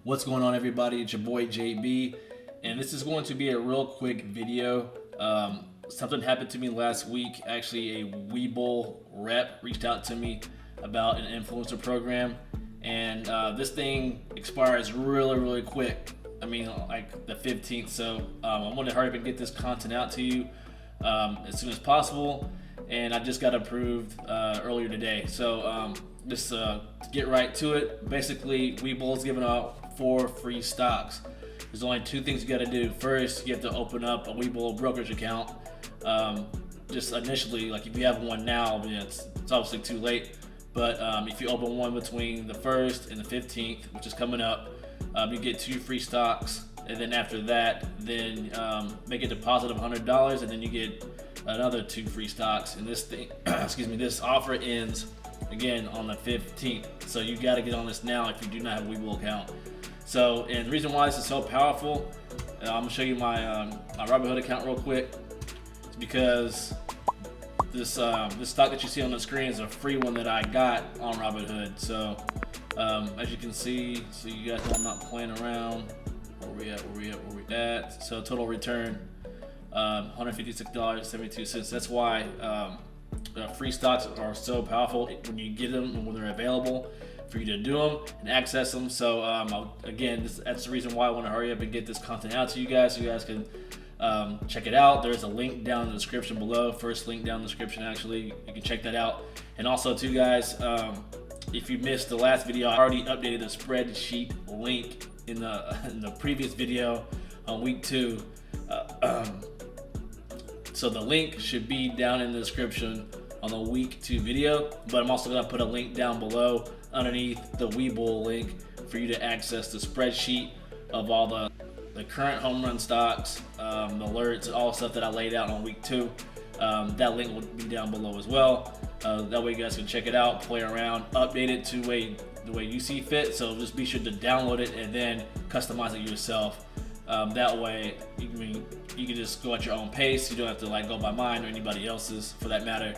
What's going on, everybody? It's your boy JB, and this is going to be a real quick video. Something happened to me last week. Actually, a Webull rep reached out to me about an influencer program, and this thing expires really quick. I mean, like the 15th. So I want to hurry up and get this content out to you as soon as possible. And I just got approved earlier today. So just to get right to it, basically Webull's giving out 4 free stocks. There's only 2 things you got to do. First, you have to open up a Webull brokerage account. Just initially, like if you have one now, it's obviously too late. But if you open one between the 1st and the 15th, which is coming up, you get 2 free stocks. And then after that, then make a deposit of $100, and then you get another 2 free stocks. And this thing, this offer ends again on the 15th. So you got to get on this now if you do not have a Webull account. So, and the reason why this is so powerful, I'm gonna show you my Robinhood account real quick. It's because this stock that you see on the screen is a free one that I got on Robinhood. So as you can see, so you guys know I'm not playing around. Where we at? So total return, $156.72. That's why free stocks are so powerful when you get them and when they're available for you to do them and access them. So again, that's the reason why I want to hurry up and get this content out to you guys, so you guys can check it out. There's a link down in the description below. First link down in the description, actually. You can check that out. And also too, guys, if you missed the last video, I already updated the spreadsheet link in the previous video on week 2. So the link should be down in the description on the week 2 video, but I'm also gonna put a link down below underneath the Webull link for you to access the spreadsheet of all the current home run stocks, the alerts, all the stuff that I laid out on week 2. That link will be down below as well. That way you guys can check it out, play around, update it to the way you see fit. So just be sure to download it and then customize it yourself. That way you can just go at your own pace. You don't have to go by mine or anybody else's for that matter.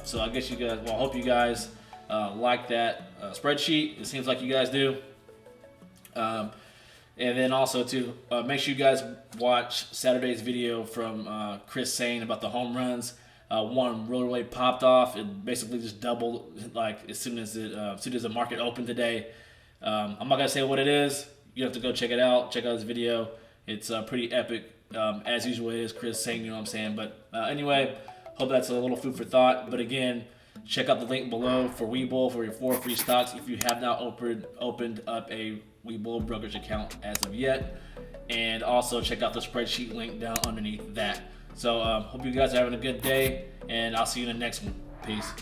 So I guess you guys, I hope you guys like that spreadsheet. It seems like you guys do. And then also to make sure you guys watch Saturday's video from Sain about the home runs. One really popped off. It basically just doubled as soon as the market opened today. I'm not gonna say what it is. You have to go check it out. Check out this video. It's pretty epic. As usual, it is Sain, you know what I'm saying. But anyway, hope that's a little food for thought. But again, check out the link below for Webull for your 4 free stocks if you have not opened up a Webull brokerage account as of yet. And also check out the spreadsheet link down underneath that. So hope you guys are having a good day, and I'll see you in the next one. Peace.